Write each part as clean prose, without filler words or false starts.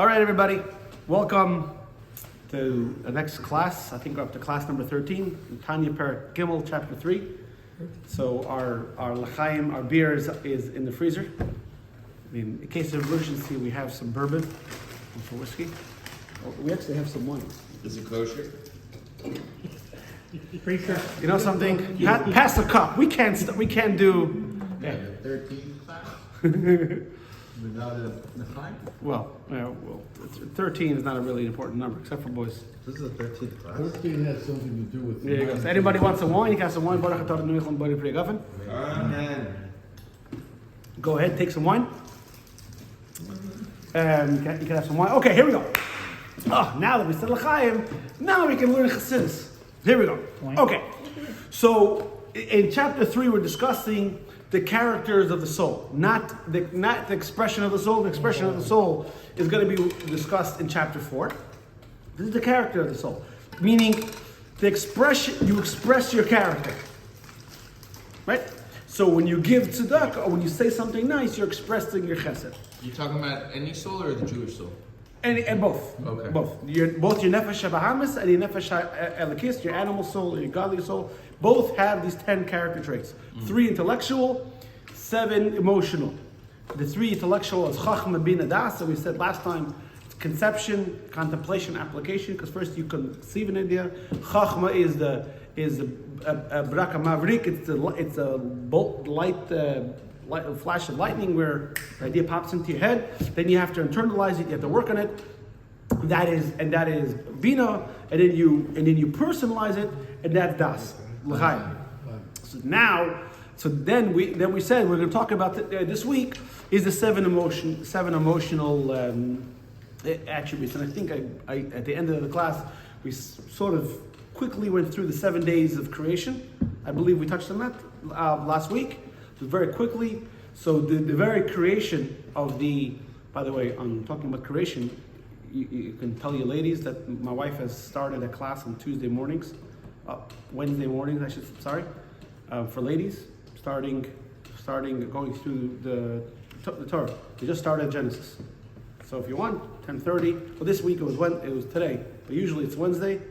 All right, everybody, welcome to the next class. I think we're up to class number 13, Tanya per Gimel, chapter 3. So our l'chaim, our beer is in the freezer. I mean, in case of emergency, we have some bourbon and for whiskey. We actually have some wine. Is it kosher? Pretty sure. You know something? Pass the cup. We can't do. Yeah, 13 class. Without a l'chaim? Well, 13 is not a really important number, except for boys. This is a 13th class. 13 has something to do with... There you go. So anybody wants some wine? You got some wine? Amen. Go ahead, take some wine. You can have some wine. Okay, here we go. Oh, now that we said l'chaim, now we can learn Chassidus. Here we go. Okay, so in chapter 3, we're discussing the characters of the soul, not the expression of the soul. The expression of the soul is going to be discussed in chapter 4. This is the character of the soul, meaning the expression, you express your character, right? So when you give tzedakah or when you say something nice, you're expressing your chesed. You talking about any soul or the Jewish soul? And both. Okay. Both your nefesh habahamis and your nefesh elikis, your animal soul or your godly soul, both have these 10 character traits. 3 intellectual, 7 emotional. The 3 intellectual is Chochma, Bina, Das. So we said last time, it's conception, contemplation, application. Because first you conceive an idea. Chochma is the braka mavrik. It's a bolt light. A flash of lightning where the idea pops into your head. Then you have to internalize it. You have to work on it. That is Bina, and then you personalize it, and that's Das. L'chaim. So then we said we're going to talk about this week is the 7 emotional attributes, and I think I at the end of the class we sort of quickly went through the 7 days of creation. I believe we touched on that last week. Very quickly, so the very creation of by the way, I'm talking about creation, you can tell you ladies that my wife has started a class on Wednesday mornings, for ladies, starting going through the Torah. We just started Genesis. So if you want, 10:30, well this week it was today, but usually it's Wednesday,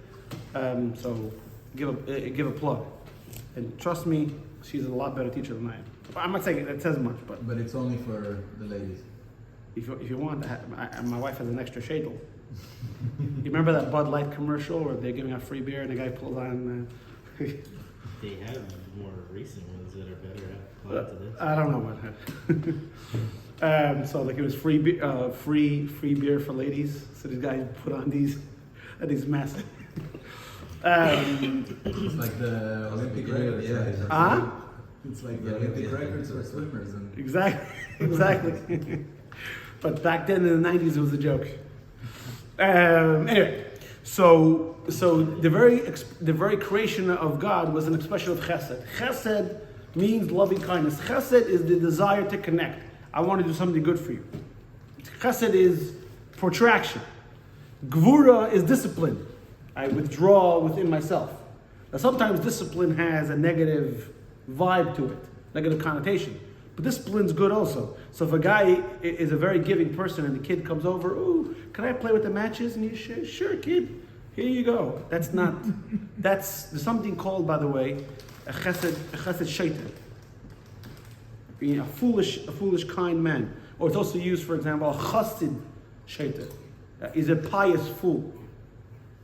so give a plug. And trust me, she's a lot better teacher than I am. I'm not saying it says much, but it's only for the ladies. If you want, my wife has an extra shadel. You remember that Bud Light commercial where they're giving out free beer and the guy pulls on? They have more recent ones that are better applied to this. I don't know what. So like it was free beer for ladies. So these guys put on these masks. It's like the Olympic records. Huh? It's like the Olympic records for swimmers. Exactly. But back then in the 90s, it was a joke. Anyway, so the very creation of God was an expression of chesed. Chesed means loving kindness. Chesed is the desire to connect. I want to do something good for you. Chesed is protraction. Gvura is discipline. I withdraw within myself. Now sometimes discipline has a negative vibe to it, negative connotation. But discipline's good also. So if a guy is a very giving person and the kid comes over, ooh, can I play with the matches? And you say, sure, kid, here you go. There's something called, by the way, a chesed shaitan. Being a foolish kind man. Or it's also used, for example, a chassid shaitan. Is a pious fool.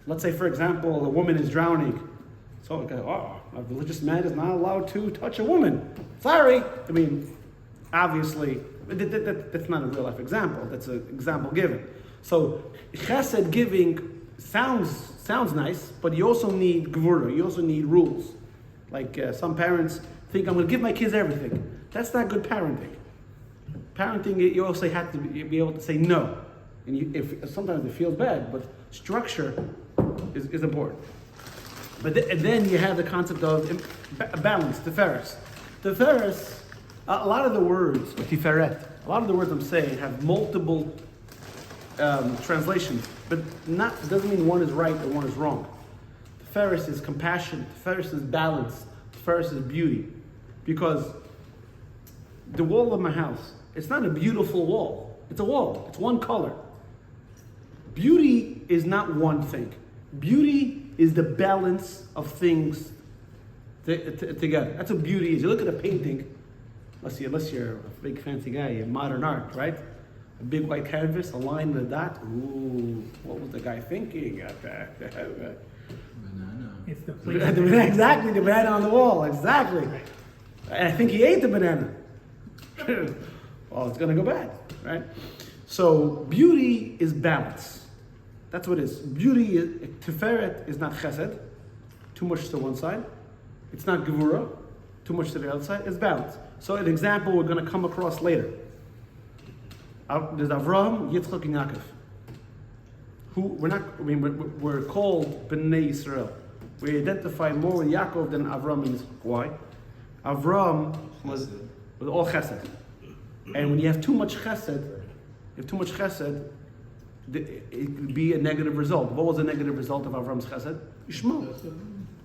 Let's say, for example, a woman is drowning. So a religious man is not allowed to touch a woman. Sorry. I mean, obviously, that's not a real life example. That's an example given. So chesed giving sounds nice, but you also need gvura. You also need rules. Like some parents think, I'm going to give my kids everything. That's not good parenting. Parenting, you also have to be able to say no. And if sometimes it feels bad, but structure is important. But then you have the concept of balance, tiferes. Tiferes, a lot of the words, tiferet, a lot of the words I'm saying have multiple translations, but it doesn't mean one is right or one is wrong. Tiferes is compassion, tiferes is balance, tiferes is beauty. Because the wall of my house, it's not a beautiful wall. It's a wall. It's one color. beauty is not one thing. Beauty is the balance of things together. That's what beauty is. You look at a painting, unless you're a big fancy guy, you're modern art, right? A big white canvas, a line and a dot. Ooh, what was the guy thinking? Banana. It's the place. Exactly, the banana on the wall. Exactly. And I think he ate the banana. Well, it's gonna go bad, right? So beauty is balance. That's what it is. Beauty is tiferet is not chesed, too much to one side. It's not gevura, too much to the other side. It's balance. So an example we're gonna come across later. There's Avraham, Yitzchak, and Yaakov. We're called Bnei Yisrael. We identify more with Yaakov than Avraham and Yitzchak. Why? Avraham was all chesed. And when you have too much chesed, it could be a negative result. What was the negative result of Avram's chesed? Yishma.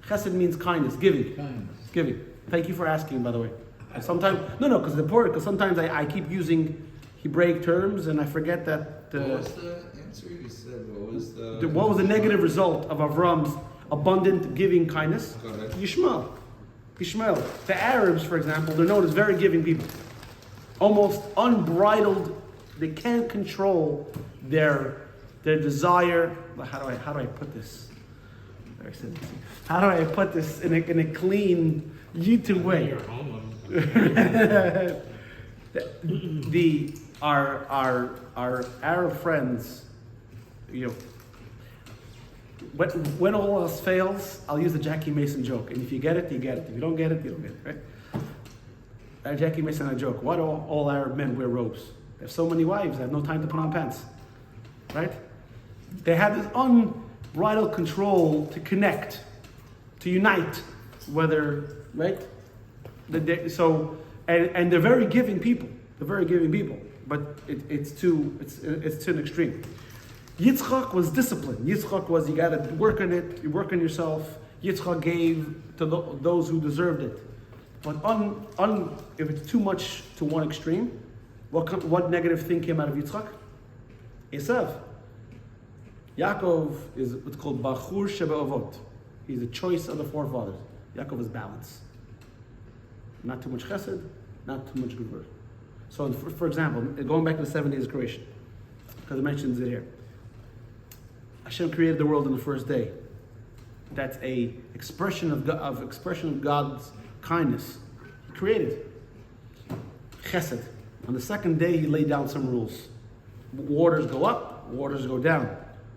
Chesed means kindness, giving. Giving. Thank you for asking, by the way. Sometimes, because it's important, because sometimes I keep using Hebraic terms and I forget that. What was the answer you said? What was the negative result of Avram's abundant giving kindness? Yishmael. The Arabs, for example, they're known as very giving people. Almost unbridled. They can't control their desire. How do I put this? How do I put this in a clean YouTube way? Our Arab friends, when all else fails, I'll use the Jackie Mason joke. And if you get it, you get it. If you don't get it, you don't get it. Right? Jackie Mason had a joke. Why do all Arab men wear robes? They have so many wives. They have no time to put on pants. Right? They have this unbridled control to connect, to unite, right? And they're very giving people. But it's to an extreme. Yitzchak was disciplined. Yitzchak was, you got to work on it. You work on yourself. Yitzchak gave to those who deserved it. But if it's too much to one extreme, what negative thing came out of Yitzchak? Esav. Yaakov is what's called Bachur Shebe'avot. He's the choice of the forefathers. Yaakov is balance. Not too much chesed, not too much gevurah. So, for example, going back to the 7 days of creation, because it mentions it here. Hashem created the world on the first day. That's a expression of God's kindness. He created chesed. On the second day, he laid down some rules. Waters go up, waters go down.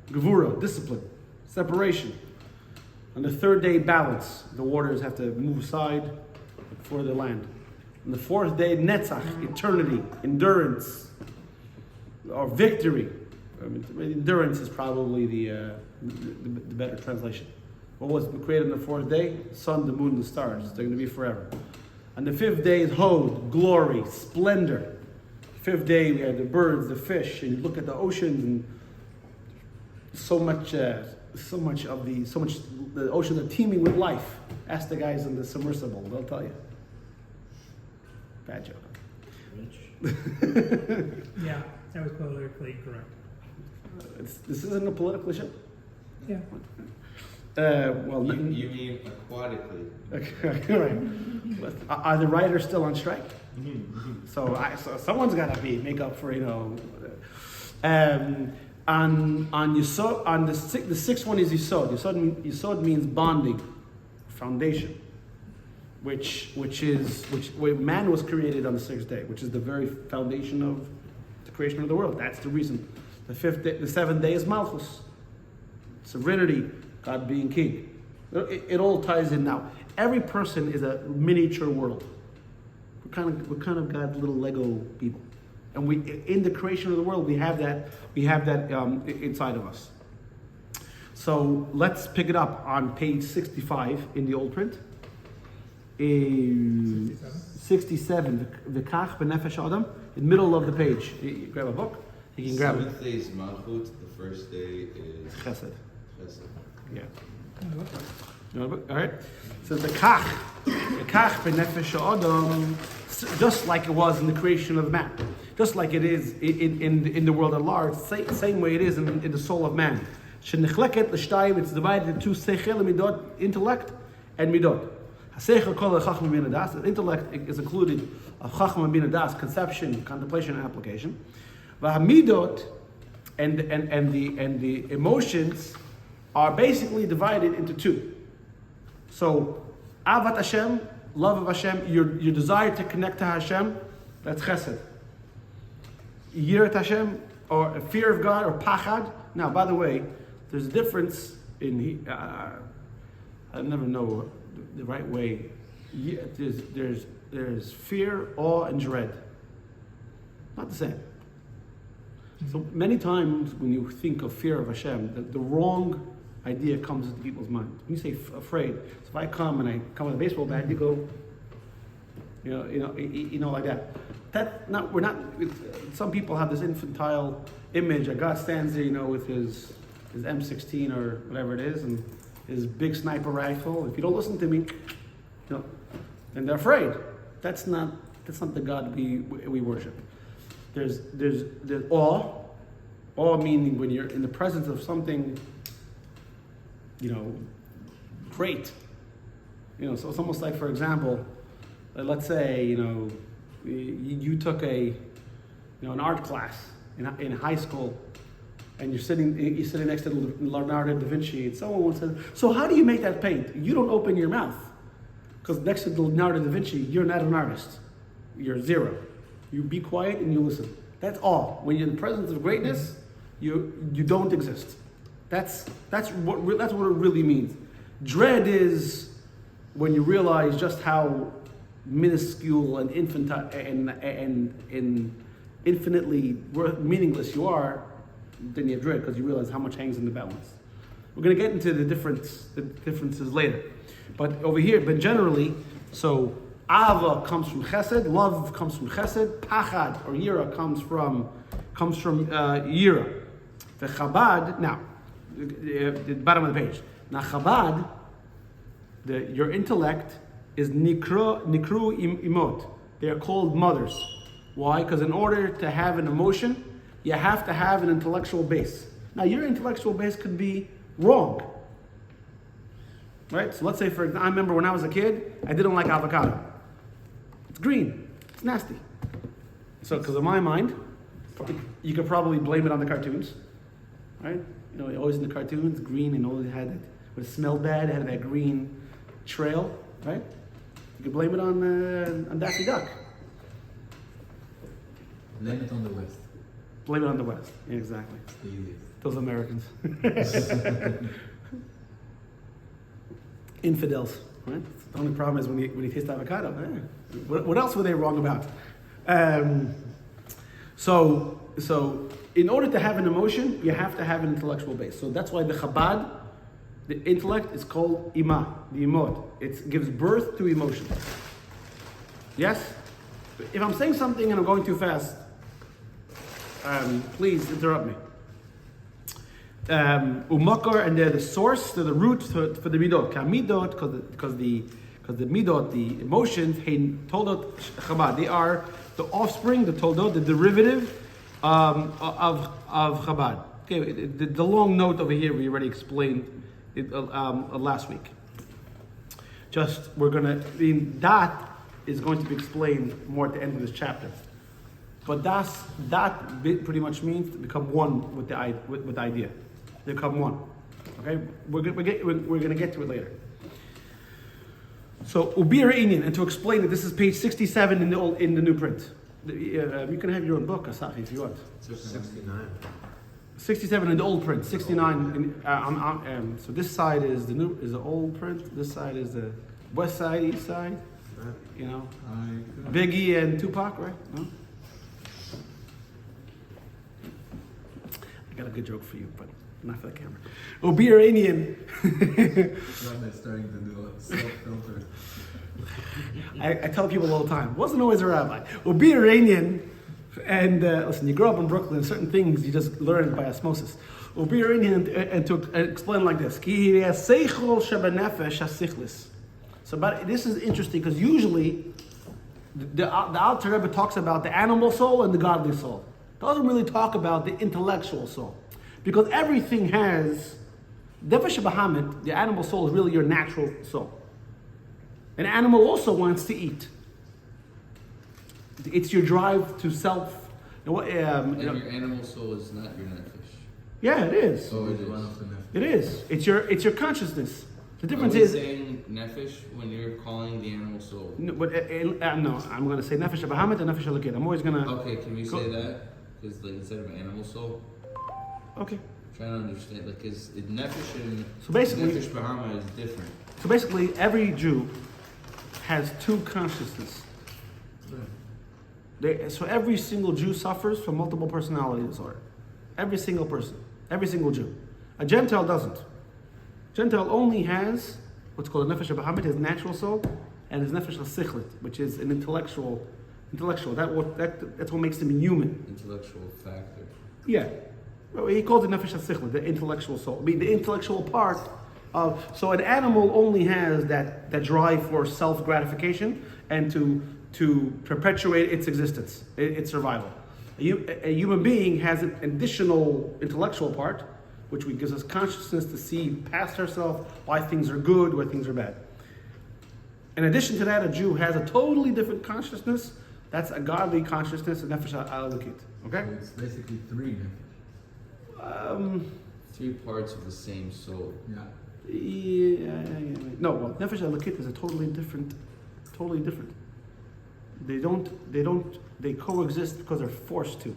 Gevurah, discipline, separation. On the third day, balance. The waters have to move aside for the land. On the fourth day, netzach, eternity, endurance, or victory. Endurance is probably the better translation. What was created on the fourth day? The sun, the moon, the stars. They're going to be forever. On the fifth day is hod, glory, splendor. Fifth day we had the birds, the fish, and you look at the oceans and so much the oceans are teeming with life. Ask the guys in the submersible, they'll tell you. Bad joke. Yeah, that was politically correct. This isn't a political issue. Yeah. Well, You mean aquatically? Okay, right. Are the writers still on strike? So someone's got to make up for on Yesod, on the sixth one is Yesod. Yesod means bonding, foundation, where man was created on the sixth day, which is the very foundation of the creation of the world. That's the reason. The seventh day is Malchus, sovereignty, God being king. It all ties in now. Every person is a miniature world. We're kind of God's little Lego people, and in the creation of the world we have that inside of us. So let's pick it up on page 65 in the old print. 67. V'kach b'nefesh adam, in the middle of the page. You grab a book. You can grab it. Seventh day is Malchut. The first day is Chesed. Chesed. Yeah. All right. So the kach benefesh adam, just like it was in the creation of man, just like it is in the world at large, same way it is in the soul of man. Shenechleket l'shtayim, it's divided into seichel and midot, intellect and midot. Haseichel kol Chochma Bina das. The intellect is included of Chochma Bina das, conception, contemplation, and application. V'hamidot and the emotions are basically divided into two. So, avat Hashem, love of Hashem, your desire to connect to Hashem, that's chesed. Yirat Hashem, or a fear of God, or pachad. Now, by the way, there's a difference in, I never know the right way. There's fear, awe, and dread. Not the same. So many times when you think of fear of Hashem, the wrong idea comes into people's minds. When you say afraid, so if I come and I come with a baseball bat, you go, like that. We're not. Some people have this infantile image that God stands there, with his M16 or whatever it is, and his big sniper rifle. If you don't listen to me, and they're afraid. That's not the God we worship. There's awe. Awe meaning when you're in the presence of something, great. So it's almost like, for example, let's say, you took an art class in high school, and you're sitting next to Leonardo da Vinci, and someone once said, "So how do you make that paint?" You don't open your mouth, because next to Leonardo da Vinci, you're not an artist. You're zero. You be quiet and you listen. That's all. When you're in the presence of greatness, you don't exist. That's what it really means. Dread is when you realize just how minuscule and infantile and infinitely meaningless you are. Then you have dread because you realize how much hangs in the balance. We're going to get into the differences later, but over here, but generally, so Ava comes from Chesed, love comes from Chesed, Pachad or Yira comes from Yira. The Chabad, now, the bottom of the page. Now Chabad, your intellect is Nikru Imot. They are called mothers. Why? Because in order to have an emotion, you have to have an intellectual base. Now your intellectual base could be wrong. Right? So let's say, for example, I remember when I was a kid, I didn't like avocado. It's green. It's nasty. So, because in my mind, you could probably blame it on the cartoons. Right? Always in the cartoons, green, and always had it. But it smelled bad, it had that green trail. Right? You could blame it on Daffy Duck. Blame it on the West. Blame it on the West. Yeah, exactly. Those Americans. Infidels, right? The only problem is when you taste avocado. What else were they wrong about? So in order to have an emotion, you have to have an intellectual base. So that's why the Chabad, the intellect, is called Ima, the Imod. It gives birth to emotion. Yes? If I'm saying something and I'm going too fast, please interrupt me. Umakar, and they're the source, they're the root for the midot. Midot, because the midot, the emotions, toldot Chabad, they are the offspring, the toldot, the derivative of Chabad. Okay, the long note over here we already explained it last week. That is going to be explained more at the end of this chapter. But that pretty much means to become one with the idea. They become one. Okay, we're going to get to it later. So Ubir Inyan, and to explain it, this is page 67 in the new print. You can have your own book, Asafi, if you want. 69. 67 in the old print. 69. So this side is the old print. This side is the west side, east side. Biggie and Tupac, right? No? I got a good joke for you, but not for the camera. Iranian. They're starting to do a self-filter. I tell people all the time, wasn't always a rabbi. Iranian, and listen, you grow up in Brooklyn, certain things you just learn by osmosis. And to explain like this. So, but this is interesting because usually the Alter Rebbe talks about the animal soul and the godly soul. Doesn't really talk about the intellectual soul, because everything has Nefesh Bahamut. The animal soul is really your natural soul. An animal also wants to eat. It's your drive to self. Your animal soul is not your nefesh. Yeah, it is. Oh, it One is. of the nefesh. It is. It's your consciousness. The difference Are we is. saying nefesh when you're calling the animal soul? No, but no, I'm going to say Nefesh Bahamut and Nefesh Elokit. I'm always going to. Okay, can we say that? Because like instead of animal soul, Okay. trying to understand, like, because nefesh and So basically- nefesh bahama is different. So basically, every Jew has two consciousnesses. So every single Jew suffers from multiple personality disorder. Every single person. Every single Jew. A Gentile doesn't. Gentile only has what's called a Nefesh Bahamut, his natural soul, and his Nefesh HaSichlit, which is an intellectual. That's what makes him human. Intellectual factor. Yeah. Well, he calls it Nefesh HaSichlit, the intellectual soul. I mean, the intellectual part of. So an animal only has that drive for self-gratification and to perpetuate its existence, its survival. A human being has an additional intellectual part, which gives us consciousness to see past ourselves, why things are good, why things are bad. In addition to that, a Jew has a totally different consciousness. That's a godly consciousness, a nefesh elokit. Okay? So it's basically three nefesh. Three parts of the same soul. Yeah. No, well, nefesh elokit is a totally different. They coexist because they're forced to.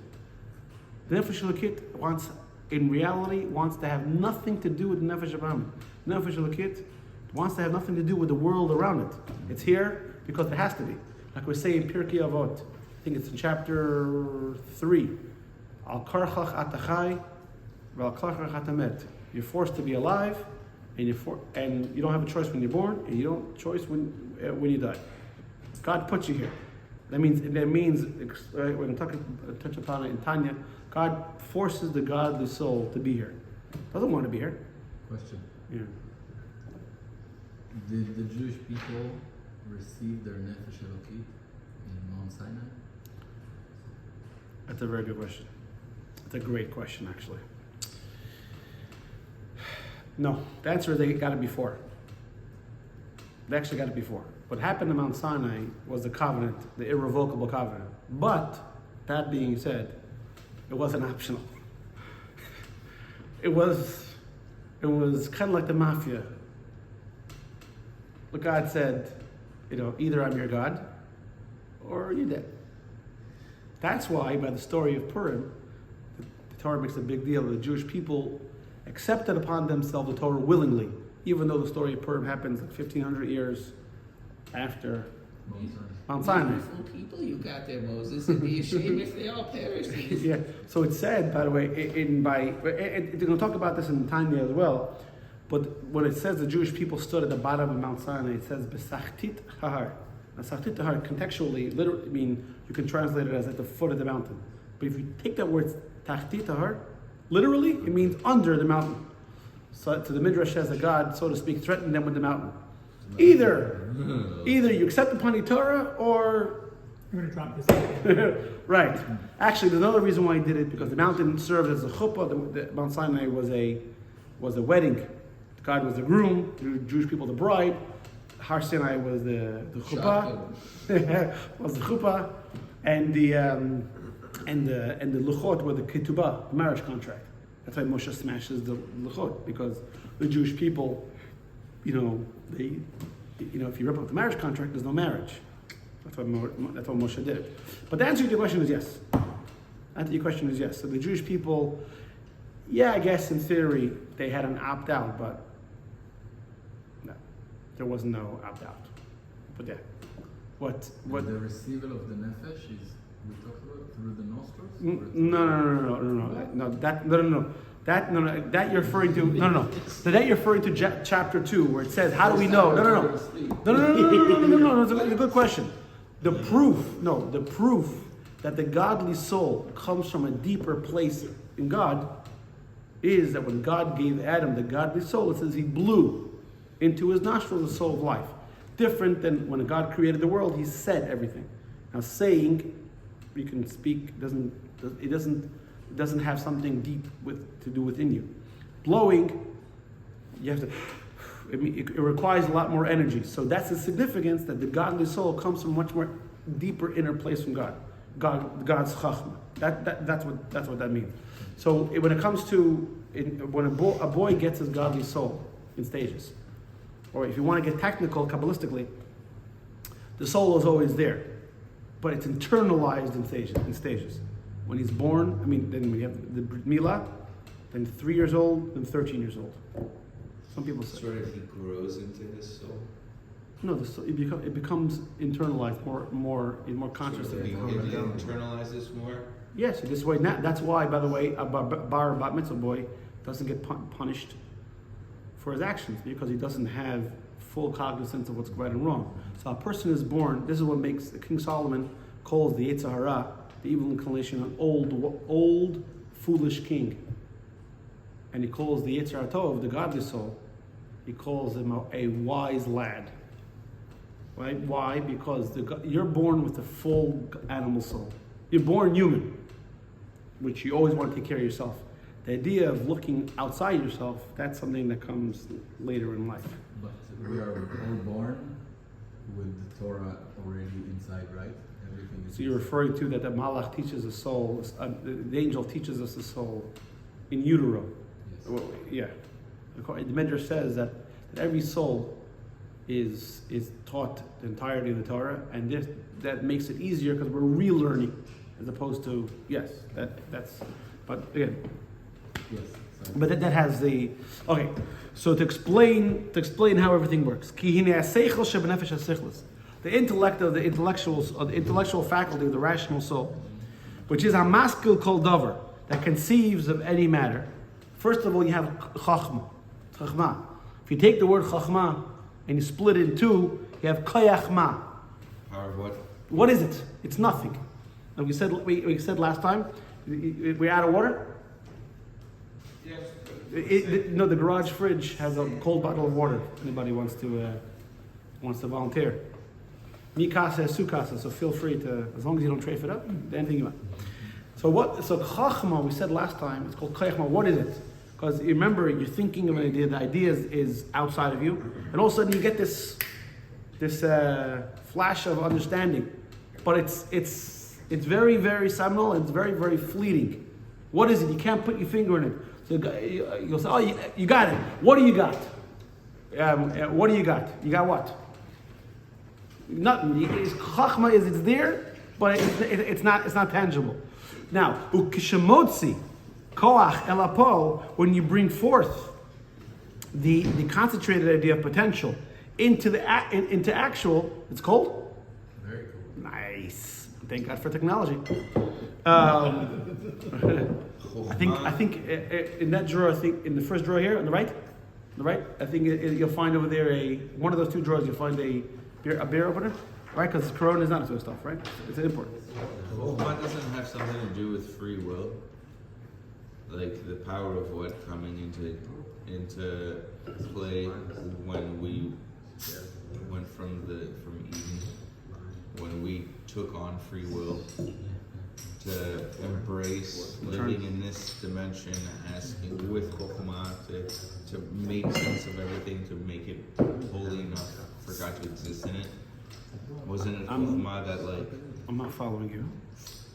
The nefesh elokit in reality wants to have nothing to do with nefesh Bahamut. Nefesh elokit wants to have nothing to do with the world around it. It's here because it has to be. Like we say in Pirkei Avot, I think it's in chapter 3. Al karchach atachai, val karchach atamet. You're forced to be alive, and you don't have a choice when you're born, and you don't have a choice when you die. God put you here. That means when we touch upon it in Tanya, God forces the godly soul to be here. Doesn't want to be here. Question. Yeah. Did the Jewish people receive their nefesh elokit in Mount Sinai? That's a very good question. That's a great question, actually. No, the answer is they got it before. They actually got it before. What happened in Mount Sinai was the covenant, the irrevocable covenant. But, that being said, it wasn't optional. It was kind of like the mafia. But God said, either I'm your God or you're dead. That's why, by the story of Purim, the Torah makes a big deal. The Jewish people accepted upon themselves the Torah willingly, even though the story of Purim happens 1,500 years after Mount Sinai. Beautiful people you got there, Moses, and be ashamed if they all perish. Yeah. So it's said, by the way, they're going to talk about this in Tanya as well. But when it says the Jewish people stood at the bottom of Mount Sinai, it says Besachtit Har. Now, Sachtit Har contextually, literally, you can translate it as at the foot of the mountain. But if you take that word Tachtit Har, literally, it means under the mountain. So the Midrash says that God, so to speak, threatened them with the mountain. Either you accept the Pani Torah or I'm going to drop this. right. Actually, there's another reason why he did it, because the mountain served as a chuppah. The Mount Sinai was a wedding. God was the groom, the Jewish people the bride. Har Sinai was the chuppah, was the chuppah, and the luchot were the ketubah, the marriage contract. That's why Moshe smashes the luchot, because the Jewish people, if you rip up the marriage contract, there's no marriage. That's why Moshe did it. But the answer to your question is yes. So the Jewish people, I guess in theory they had an opt out, but no, there was no opt out. But what? The receival of the nefesh is, we talked about through the nostrils? No. That you're referring to. No. So that you're referring to chapter 2, where it says, "How do we know?" No. It's a good question. The proof that the godly soul comes from a deeper place in God is that when God gave Adam the godly soul, it says he blew into his nostrils the soul of life. Different than when God created the world, he said everything. Now saying, you can speak, it doesn't have something deep to do within you. Blowing, you have to, it requires a lot more energy. So that's the significance that the godly soul comes from much more deeper inner place from God's Chochma. That's what that means. So when it comes to when a boy gets his godly soul in stages, or if you want to get technical Kabbalistically, the soul is always there, but it's internalized in stages. When he's born, then we have the Brit Milah, then 3 years old, then 13 years old. Some people say. Sort of he grows into his soul. No, it becomes internalized, more conscious Sort of of it. he internalizes more. Yes, this way. That's why, by the way, a bar bat mitzvah boy doesn't get punished for his actions because he doesn't have full cognizance of what's right and wrong. So a person is born. This is what makes King Solomon calls the Yetzer Hara, the evil inclination, an old foolish king, and he calls the Yetzer Hatov, the godly soul, he calls him a wise lad. Right? Why? Because you're born with a full animal soul. You're born human, which you always want to take care of yourself. The idea of looking outside yourself, that's something that comes later in life. But we are all born with the Torah already inside, right? Everything is. So you're referring to that the Malach teaches the soul, the angel teaches us the soul in utero. Yes. Well, yeah. The Midrash says that every soul is taught the entirety of the Torah, and that makes it easier because we're relearning, as opposed to that's. But again. Yes. But that has the okay. So to explain how everything works, the intellect of the intellectual faculty of the rational soul, which is a maskil kol davar, that conceives of any matter. First of all, you have Chochma. If you take the word Chochma and you split it in two, you have koyachma. Power of what? What is it? It's nothing. And we said last time, we're out of water. Yes. No, the garage fridge has a cold bottle of water. If anybody wants to volunteer. Mi casa is su casa, so feel free to, as long as you don't trafe it up, anything you want. So Chochma, we said last time, it's called Chochma. What is it? Because you remember, you're thinking of an idea, the idea is outside of you, and all of a sudden you get this flash of understanding. But it's very, very seminal, and it's very, very fleeting. What is it? You can't put your finger in it. So you'll say, oh, you got it. What do you got? What do you got? You got what? Nothing. Chochma is it's there, but it's not tangible. Now, ukishemotzi koach elapo, when you bring forth the concentrated idea of potential into actual, it's called? Very cool. Nice. Thank God for technology. I think in that drawer, in the first drawer here, on the right, I think you'll find over there one of those two drawers. You'll find a beer opener, right? Because Corona is not a sort of stuff, right? It's an import. Chochma doesn't have something to do with free will, like the power of what coming into play when we went from Eden, when we took on free will to embrace living in this dimension, asking with Chochma to make sense of everything, to make it holy enough for God to exist in it. Wasn't it Chochma that like? I'm not following you.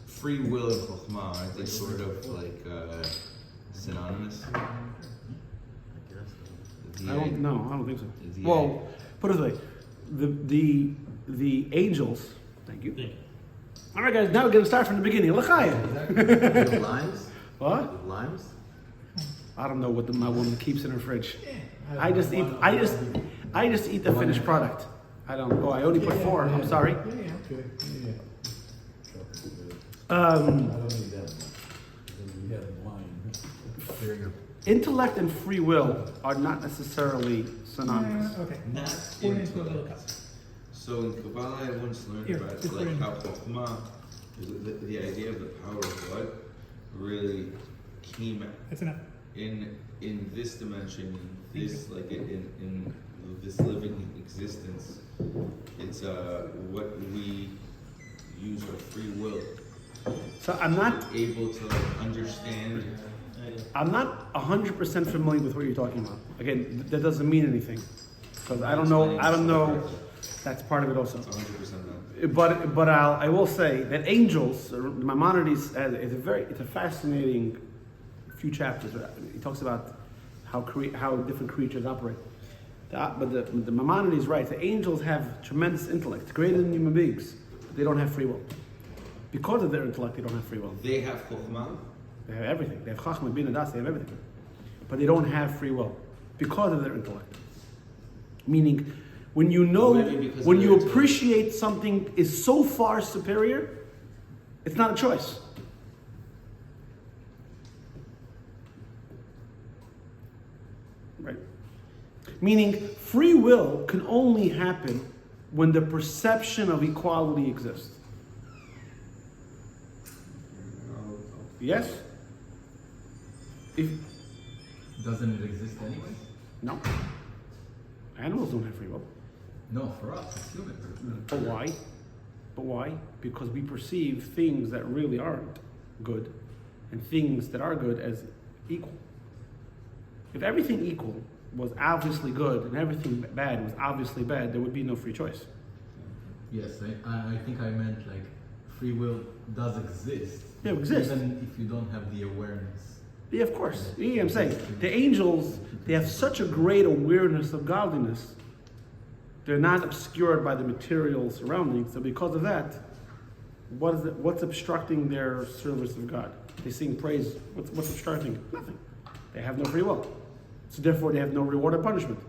Free will and Chochma, aren't they sort of like synonymous? I don't think so. The- Well, put it this way, the angels. Thank you. All right, guys. Now we're gonna start from the beginning. L'chaim. Limes? What? Limes? I don't know what my woman keeps in her fridge. I just eat the finished product. I don't. Oh, I only put 4. I'm sorry. Intellect and free will are not necessarily synonymous. Okay. Not Pour it into a little cup. intellect. So in Kabbalah, I once learned Here, about just put like it in. how Chochma, the idea of the power of what really came That's enough. in this dimension, this like in this living existence, it's what we use our free will. So I'm not Able to like understand. I'm not 100% familiar with what you're talking about. Again, that doesn't mean anything because I don't know. That's part of it also. It's 100% no. But I will say that angels, or Maimonides, it's a fascinating few chapters. He talks about how different creatures operate. But the Maimonides writes that angels have tremendous intellect, greater than human beings. But they don't have free will. Because of their intellect, they don't have free will. They have Chochma. They have everything. They have Chochma, Bina, they have everything. But they don't have free will because of their intellect. Meaning, when you know, when you appreciate something is so far superior, it's not a choice. Right? Meaning, free will can only happen when the perception of equality exists. Yes? Doesn't it exist anyways? No. Animals don't have free will. No, for us, as humans. But why? But why? Because we perceive things that really aren't good and things that are good as equal. If everything equal was obviously good and everything bad was obviously bad, there would be no free choice. Yes, I think I meant like free will does exist. Yeah, it exists. Even if you don't have the awareness. Yeah, of course. Yeah, I'm saying the angels, they have such a great awareness of godliness. They're not obscured by the material surroundings. So because of that, what's obstructing their service of God? They sing praise. What's obstructing it? Nothing. They have no free will. So therefore they have no reward or punishment.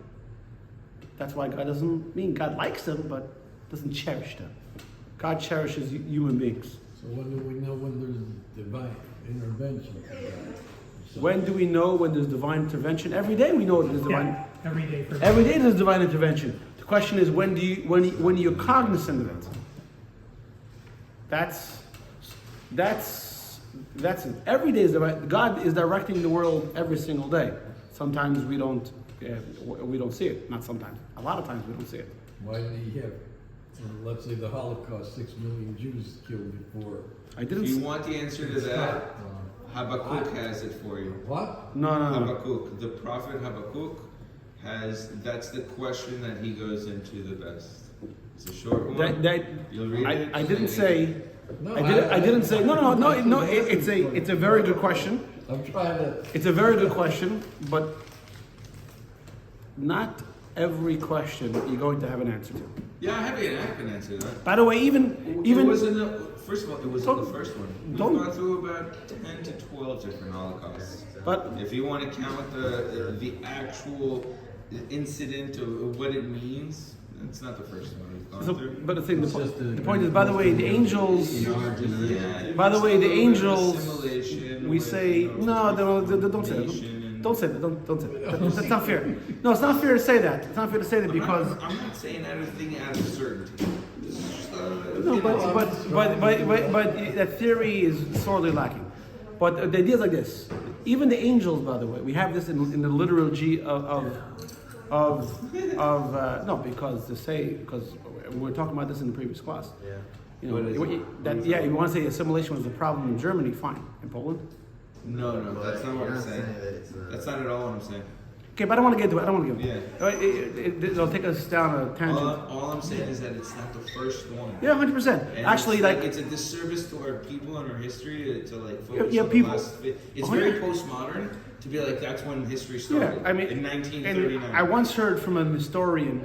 That's why God doesn't mean God likes them, but doesn't cherish them. God cherishes human beings. So when do we know when there's divine intervention? When do we know when there's divine intervention? Every day we know there's divine. Yeah, every day. Every day there's divine intervention. The question is when you're cognizant of it. That's it. Every day is divine. God is directing the world every single day. Sometimes we don't see it. Not sometimes. A lot of times we don't see it. Why did he have, let's say the Holocaust, 6 million Jews killed before? I didn't. If you want the answer to that, Habakkuk has it for you. What? No. Habakkuk, the prophet Habakkuk that's the question that he goes into the best. It's a short one. You'll read it. I didn't say. No, I didn't say. No. It's a very good question. I'm trying to. It's a very good question, but not every question you're going to have an answer to. Yeah, I can answer that. By the way, even It was in the first one. It was in the Don't- first one. We've don't- gone through about 10 to 12 different Holocausts. But If you want to count the actual incident of what it means, it's not the first one we've gone so, through. but the thing, It's just the point is, by the way, the angels. Yeah, By the way, the it's a little bit of angels. assimilation We with, say you know, don't say nation that. and- Don't say that. Don't say that. That's not fair. No, it's not fair to say that. It's not fair to say that because. I'm not saying everything out of certainty. This is just, No, but that theory is sorely lacking. But the idea is like this. Even the angels, by the way, we have this in the liturgy of because we were talking about this in the previous class. Yeah. You know, What is it? you want to say assimilation was a problem in Germany, fine. In Poland? No, that's not what You're I'm not saying. that it's not. That's not at all what I'm saying. Okay, but I don't want to get into it. I don't want to get into Yeah. it. It'll take us down a tangent. All I'm saying is that it's not the first one. Yeah, 100%. And Actually, it's it's a disservice to our people and our history to like focus Yeah, on people- the last. It's Oh, very yeah. postmodern to be like that's when history Yeah, started. I mean, in and 1939. I once heard from a historian,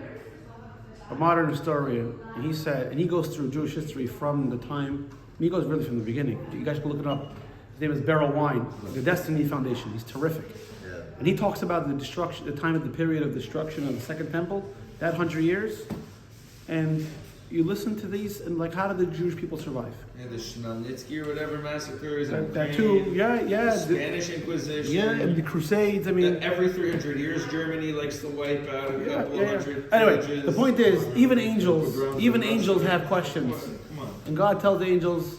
a modern historian, and he said, and he goes through Jewish history from the time, he goes really from the beginning. You guys can look it up. His name is Beryl Wine, the Destiny Foundation. He's terrific. Yeah. And he talks about the destruction, the time of the period of destruction of the Second Temple, that 100 years. And you listen to these, and like, how did the Jewish people survive? Yeah, the Chmielnitsky or whatever massacres. and That too, yeah. The Spanish Inquisition. Yeah, and the Crusades, I mean. That every 300 years, Germany likes to wipe out a couple hundred. Anyway, villages. the point is, even angels have questions. Come on. And God tells the angels,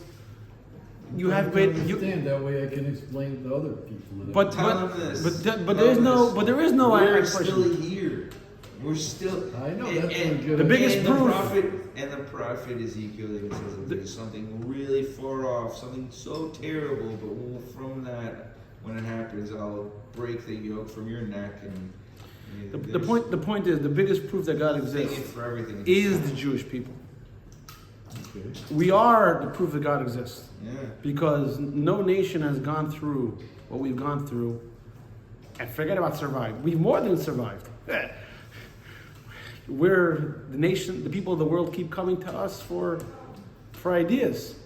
you have to made you. understand, that way I can explain to other people. But Tell them this. there is no We're explanation. still here. We're still. I know, that's and, what good. The biggest and proof- the prophet Ezekiel even says that there's something really far off, something so terrible, but from that, when it happens, I'll break the yoke from your neck. And The point is, the biggest proof that God exists for everything is the Jewish people. Okay. We are the proof that God exists. Yeah. Because no nation has gone through what we've gone through, and forget about survived. We've more than survived. We're the nation, the people of the world keep coming to us for ideas.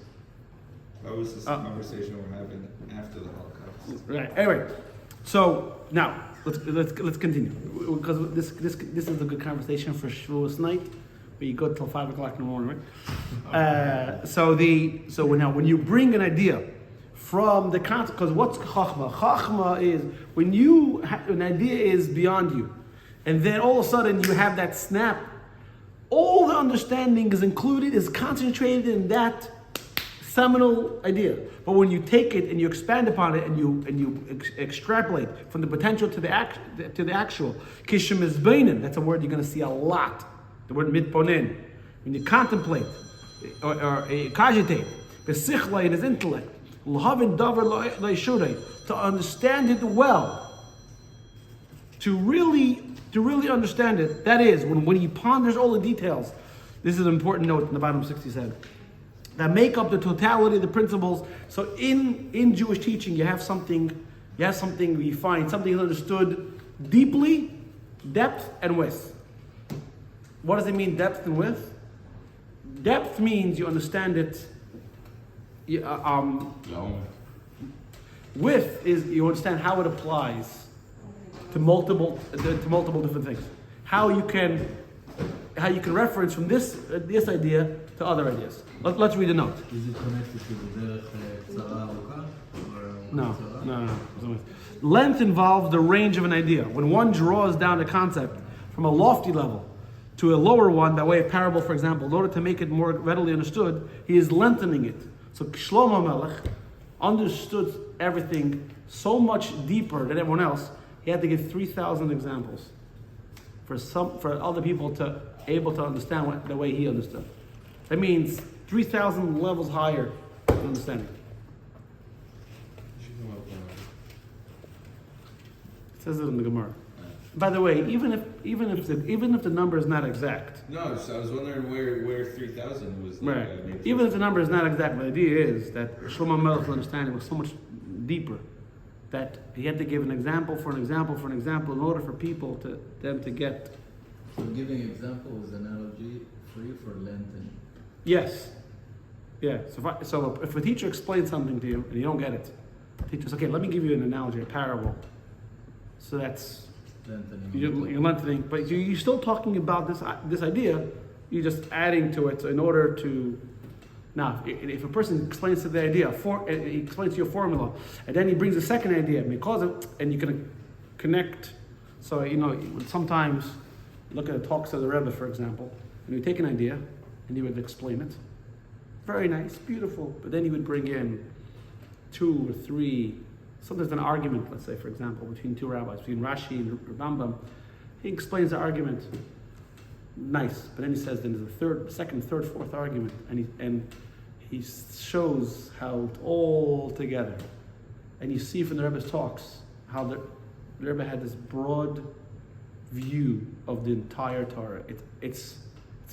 That was this conversation we're having after the Holocaust. Right. Anyway, so now let's continue, because this is a good conversation for Shavuos night, where you go till 5 o'clock in the morning, right? So when you bring an idea from the concept, because what's Chochma? Chochma is when an idea is beyond you, and then all of a sudden you have that snap. All the understanding is concentrated in that seminal idea. But when you take it and you expand upon it and you extrapolate from the potential to the actual, kishim is beinin. That's a word you're going to see a lot. The word mitponen. When you contemplate or cogitate, besichla in his intellect, l'havin davar le'ishurei, to understand it well, to really understand it. That is, when he ponders all the details. This is an important note in the bottom of 67. That make up the totality of the principles. So in Jewish teaching, you have something you find something is understood deeply, depth and width. What does it mean, depth and width? Depth means you understand it. Width is you understand how it applies to multiple different things. How you can reference from this idea to other ideas. Let's read a note. Is it connected to the derech tzara aruka? No. Length involves the range of an idea. When one draws down a concept from a lofty level to a lower one, by way of parable, for example, in order to make it more readily understood, he is lengthening it. So Shlomo Melech understood everything so much deeper than everyone else. He had to give 3,000 examples for other people to able to understand the way he understood. That means 3,000 levels higher in understanding. It says it in the Gemara. By the way, even if the number is not exact, No, so I was wondering where 3,000 was. right? Even if the number is not exact, the idea is that Shlomo Melech's understanding was so much deeper that he had to give an example for an example for an example in order for people to get. So giving example is analogy free for Lenten. Yes. Yeah. So if a teacher explains something to you and you don't get it, the teacher says, okay, let me give you an analogy, a parable. So that's you're lengthening, but you're still talking about this idea. You're just adding to it in order to. Now, if a person explains to the idea, he explains to you a formula, and then he brings a second idea, and you can connect. So sometimes look at the talks of the Rebbe, for example, and you take an idea and he would explain it. Very nice, beautiful, but then he would bring in 2 or 3. Sometimes an argument, let's say, for example, between 2 rabbis, between Rashi and Rambam. He explains the argument. Nice, but then he says then there's a second, third, fourth argument, and he shows how it's all together. And you see from the Rebbe's talks how the Rebbe had this broad view of the entire Torah. It's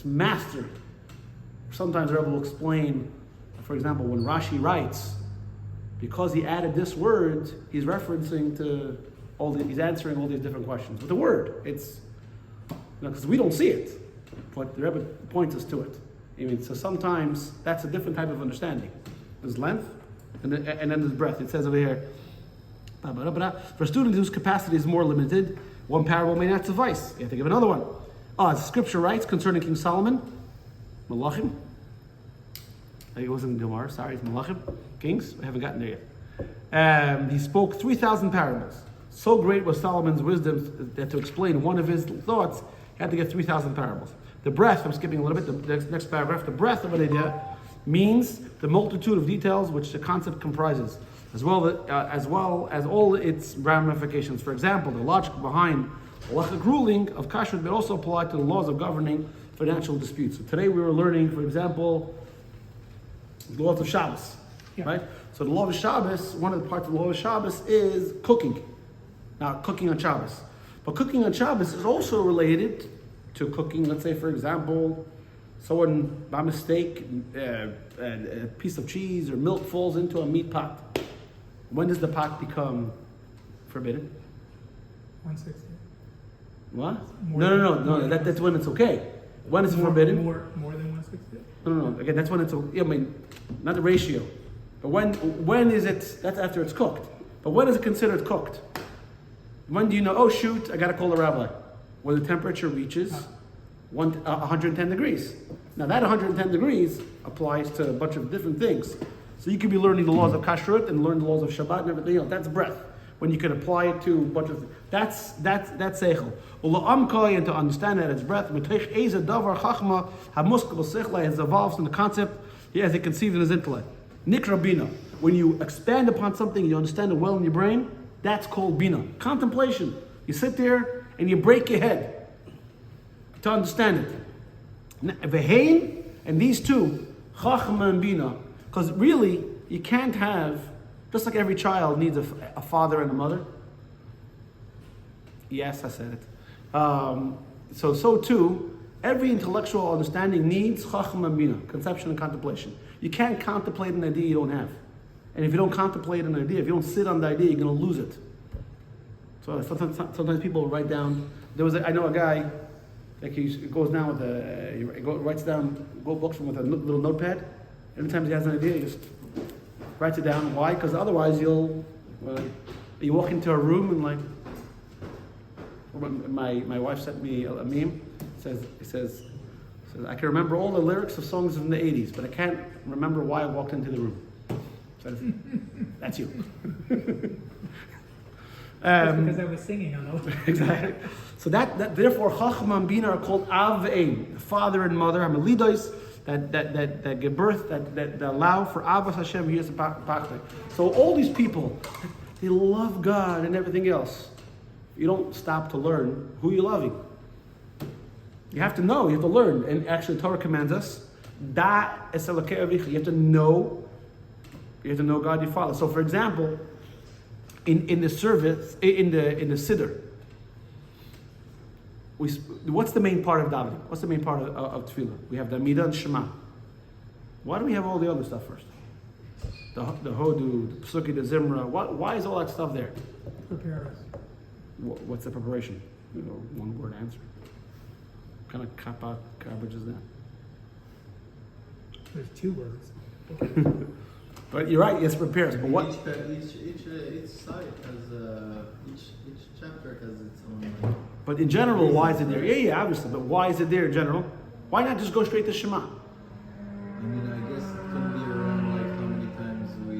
mastery. Sometimes the Rebbe will explain, for example, when Rashi writes, because he added this word, he's referencing to he's answering all these different questions with the word. It's because we don't see it, but the Rebbe points us to it. So sometimes that's a different type of understanding. There's length, and then there's breadth. It says over here, for students whose capacity is more limited, one parable may not suffice. You have to give another one. As Scripture writes concerning King Solomon, Malachim. I think it wasn't Gemara, sorry, it's Malachim. Kings, we haven't gotten there yet. He spoke 3,000 parables. So great was Solomon's wisdom that to explain one of his thoughts, he had to get 3,000 parables. The breadth, I'm skipping a little bit, the next paragraph, the breadth of an idea means the multitude of details which the concept comprises, as well as all its ramifications. For example, the logic behind the halachic ruling of kashrut may also apply to the laws of governing financial disputes. So today we were learning, for example, the laws of Shabbos, Yeah. right? So the law of Shabbos, one of the parts of the law of Shabbos is cooking. Now, cooking on Shabbos. But cooking on Shabbos is also related to cooking, let's say, for example, someone, by mistake, a piece of cheese or milk falls into a meat pot. When does the pot become forbidden? 160. What? More No. than- That's when it's okay. When is it More- forbidden? More than 160. No. Again, that's when it's. I mean, not the ratio. But when is it? That's after it's cooked. But when is it considered cooked? When do you know? Oh shoot! I gotta call the rabbi. When the temperature reaches 110 degrees. Now that 110 degrees applies to a bunch of different things. So you could be learning the laws of kashrut and learn the laws of Shabbat and everything else. That's breath. When you can apply it to a bunch of that's seichel. And to understand that it's breath, Chochma has evolved from the concept as it conceived in his intellect. Nikra Bina. When you expand upon something, you understand it well in your brain, that's called Bina. Contemplation. You sit there and you break your head to understand it. Vehein, and these two, Chochma and Bina. Because really, you can't have, just like every child needs a father and a mother. Yes, I said it. So too, every intellectual understanding needs Chochma and Bina, conception and contemplation. You can't contemplate an idea you don't have. And if you don't contemplate an idea, if you don't sit on the idea, you're going to lose it. So sometimes people write down, I know a guy, like he goes down with writes down books with a little notepad. Every time he has an idea, he just writes it down. Why? Because otherwise you walk into a room and like, my wife sent me a meme. It says, I can remember all the lyrics of songs from the 80s, but I can't remember why I walked into the room. So that's you. Because I was singing on over. Exactly. So that therefore Chochma and Bina are called Av Ve'ein, father and mother, Hamelidos, that give birth, that allow for Avos Hashem Yis Pachtai. So all these people, they love God and everything else. You don't stop to learn who you're loving. You have to know, you have to learn. And actually Torah commands us, Da es Elokei Avicha. You have to know God your Father. So for example, in the service, in the Siddur, what's the main part of davening? What's the main part of tefillah? We have the Amidah and Shema. Why do we have all the other stuff first? The Hodu, the Psuki, the Zimra. Why is all that stuff there? Prepare us. What's the preparation? One word answer. What kind of cop-out garbage is that? There's 2 words. But you're right, yes, prepares. But what? Each side has each chapter has its own. But in general, why is it there? Yeah, obviously. But why is it there in general? Why not just go straight to Shema? I mean, I guess it can be around like how many times we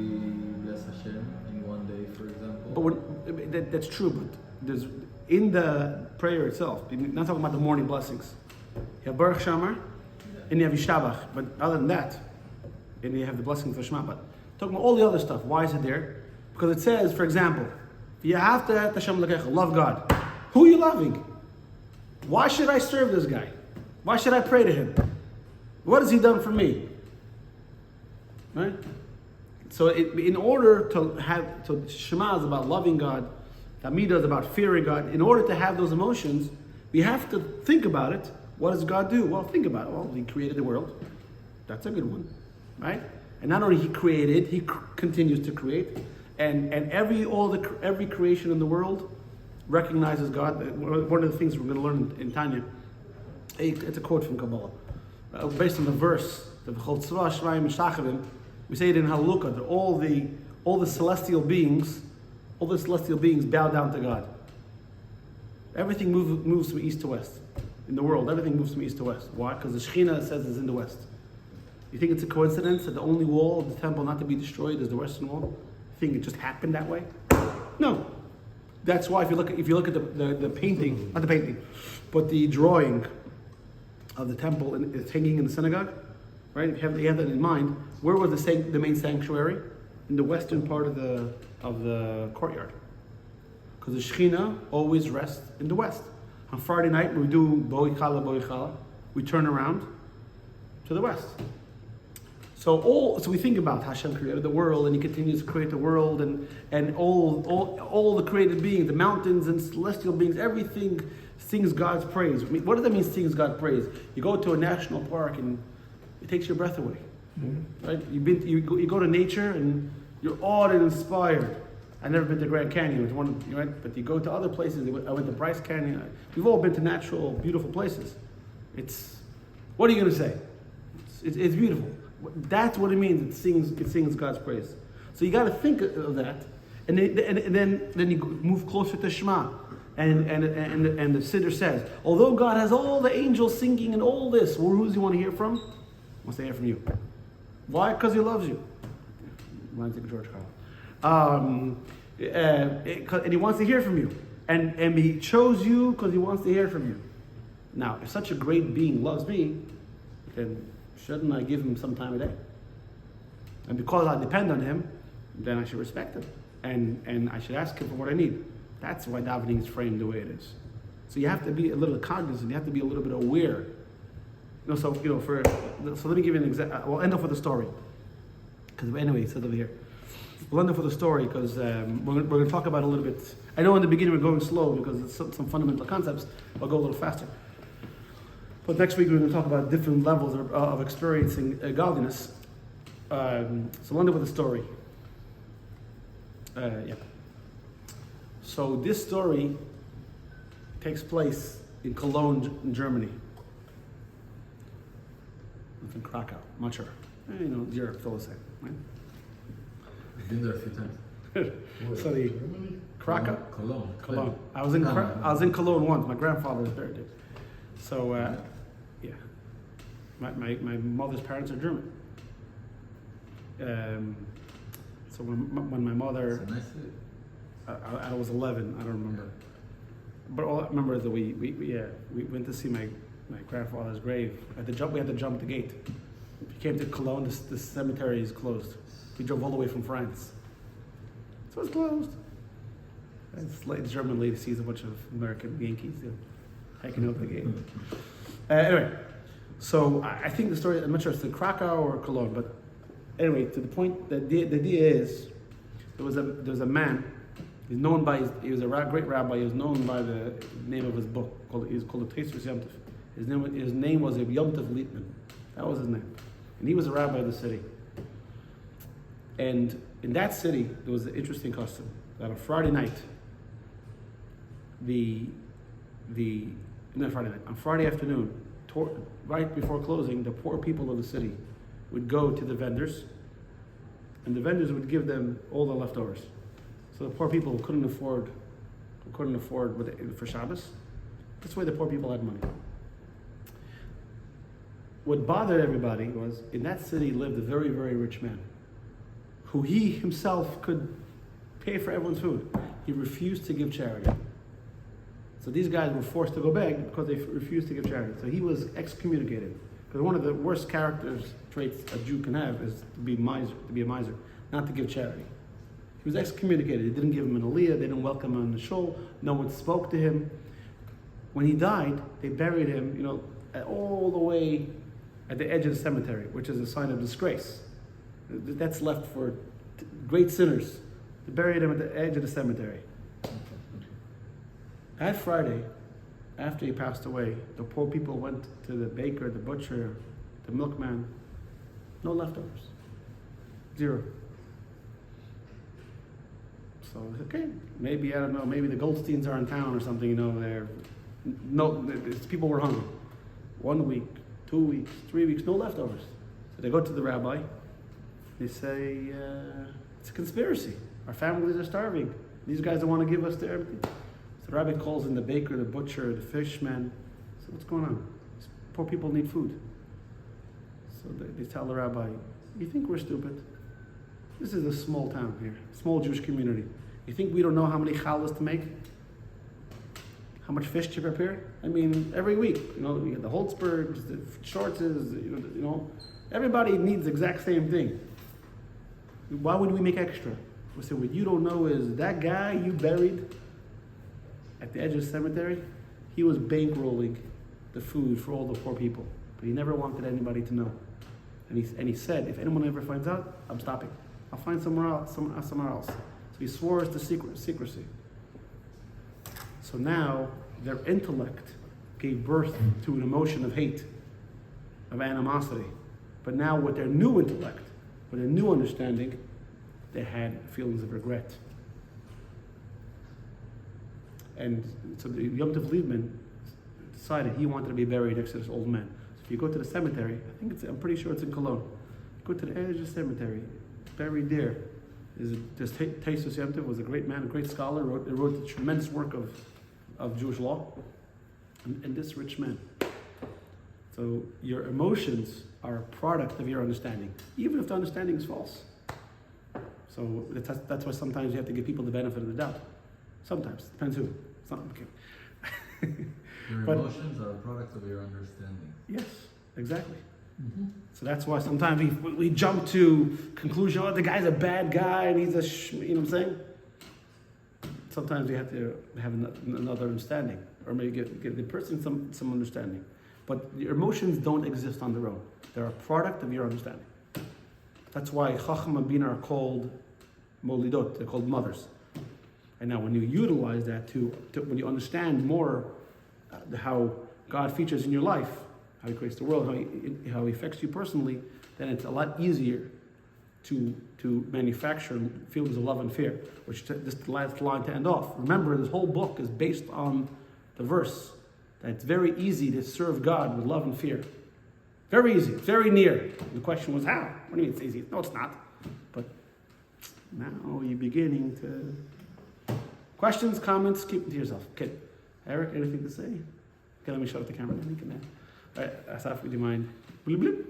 bless Hashem in one day, for example. But that's true. But there's in the prayer itself. You're not talking about the morning blessings. You have Baruch Shamar, and you have Yishabach. But other than that, and you have the blessings for Shema. But talking about all the other stuff. Why is it there? Because it says, for example, you have to Hashem L'kecha, love God. Who are you loving? Why should I serve this guy? Why should I pray to him? What has he done for me? Right? So in order to have, so Shema is about loving God, Amidah is about fearing God. In order to have those emotions, we have to think about it. What does God do? Well, think about it. Well, He created the world. That's a good one, right? And not only He created, He continues to create. And every creation in the world recognizes God. One of the things we're going to learn in Tanya, it's a quote from Kabbalah, based on the verse, the V'chol tzva shmayim mishachavim. We say it in Halakha that all the celestial beings bow down to God. Everything moves from east to west. In the world, everything moves from east to west. Why? Because the Shekhinah says is in the west. You think it's a coincidence that the only wall of the temple not to be destroyed is the western wall? You think it just happened that way? No. That's why if you look at the painting, not the painting, but the drawing of the temple, it's hanging in the synagogue, right? right? You have that in mind. Where was the main sanctuary? In the western part of the courtyard. Because the Shekhinah always rests in the west. On Friday night, we do Boi Chala, we turn around to the west. So we think about Hashem created the world, and He continues to create the world, and all the created beings, the mountains and celestial beings, everything sings God's praise. I mean, what does that mean, sings God's praise? You go to a national park and it takes your breath away, right? You go to nature and you're awed and inspired. I've never been to Grand Canyon, it's one, right? But you go to other places. I went to Bryce Canyon. We've all been to natural, beautiful places. What are you going to say? It's beautiful. That's what it means. It sings God's praise. So you got to think of that, and then you move closer to Shema, and the Siddur says, although God has all the angels singing and all this, well, who does He want to hear from? He wants to hear from you. Why? Because He loves you. Reminds me of George Carlin. And He wants to hear from you, and He chose you because He wants to hear from you. Now, if such a great being loves me, then shouldn't I give Him some time a day? And because I depend on Him, then I should respect Him. And I should ask Him for what I need. That's why davening is framed the way it is. So you have to be a little cognizant, you have to be a little bit aware. So let me give you an example. We'll end up with a story. Because anyway, it says over here. We'll end up with a story because we're going to talk about it a little bit. I know in the beginning we're going slow because it's some fundamental concepts. I'll go a little faster. But next week we're going to talk about different levels of experiencing godliness. So we'll end up with a story. So this story takes place in Cologne, in Germany. It's in Krakow, I'm not sure. Europe, still the same, right? I've been there a few times. So the Krakow, Cologne. I was in Cologne once. My grandfather was there. So my mother's parents are German. So when my mother, It's a nice city. I was 11. I don't remember, but all I remember is that we went to see my grandfather's grave. We had to jump the gate. If you came to Cologne, the cemetery is closed. We drove all the way from France. So it's closed. And the German lady sees a bunch of American Yankees hiking out the gate. Anyway, so I think the story, I'm not sure if it's in Krakow or Cologne, but anyway, to the point, the idea is, there was a man, he was a great rabbi, he was known by the name of his book, he was called the Tosfos Yom Tov. His name was Yom Tov Liebman. That was his name. And he was a rabbi of the city. And in that city, there was an interesting custom that on Friday night, on Friday afternoon, right before closing, the poor people of the city would go to the vendors, and the vendors would give them all the leftovers. So the poor people who couldn't afford for Shabbos, that's why the poor people had money. What bothered everybody was, in that city lived a very, very rich man, who he himself could pay for everyone's food. He refused to give charity. So these guys were forced to go beg because they refused to give charity. So he was excommunicated. Because one of the worst traits a Jew can have is to be a miser, not to give charity. He was excommunicated. They didn't give him an aliyah. They didn't welcome him on the shul. No one spoke to him. When he died, they buried him, all the way at the edge of the cemetery, which is a sign of disgrace. That's left for great sinners. They buried him at the edge of the cemetery. That Friday, after he passed away, the poor people went to the baker, the butcher, the milkman. No leftovers. Zero. So, okay, maybe, I don't know, maybe the Goldsteins are in town or something, people were hungry. 1 week, 2 weeks, 3 weeks, no leftovers. So they go to the rabbi. They say, it's a conspiracy. Our families are starving. These guys don't want to give us their everything. So the rabbi calls in the baker, the butcher, the fishman. So what's going on? These poor people need food. So they tell the rabbi, you think we're stupid? This is a small town here, small Jewish community. You think we don't know how many challahs to make? How much fish do you prepare? I mean, every week. You know, you get the Holzbergs, the Schwartzes. You know, everybody needs the exact same thing. Why would we make extra? We say, what you don't know is that guy you buried at the edge of the cemetery, he was bankrolling the food for all the poor people, but he never wanted anybody to know. And he said, if anyone ever finds out, I'm stopping. I'll find somewhere else. So he swore us to secrecy. So now their intellect gave birth to an emotion of hate, of animosity. But now with their new intellect, with their new understanding, they had feelings of regret. And so the Yom Tov Liebman decided he wanted to be buried next to this old man. So if you go to the cemetery, I'm pretty sure it's in Cologne. Go to the edge of the cemetery, buried there. This Taisus Yom Tov was a great man, a great scholar, wrote a tremendous work of Jewish law. And this rich man. So your emotions are a product of your understanding, even if the understanding is false. So that's why sometimes you have to give people the benefit of the doubt. Sometimes, depends who. It's not okay. Your But- emotions are a product of your understanding. Yes, exactly. So that's why sometimes we jump to conclusion, oh, the guy's a bad guy and he's you know what I'm saying? Sometimes we have to have another understanding, or maybe give the person some understanding. But your emotions don't exist on their own. They're a product of your understanding. That's why Chochma and Bina are called molidot, they're called mothers. And now when you utilize that when you understand more how God features in your life, how he creates the world, how he affects you personally, then it's a lot easier to manufacture feelings of love and fear, which this is the last line to end off. Remember, this whole book is based on the verse that it's very easy to serve God with love and fear. Very easy, very near. The question was how? What do you mean it's easy? No, it's not. But now you're beginning to... Questions, comments, keep it to yourself. Okay. Eric, anything to say? Okay, let me shut off the camera. All right, Asaf, would you mind? Bloop, bloop.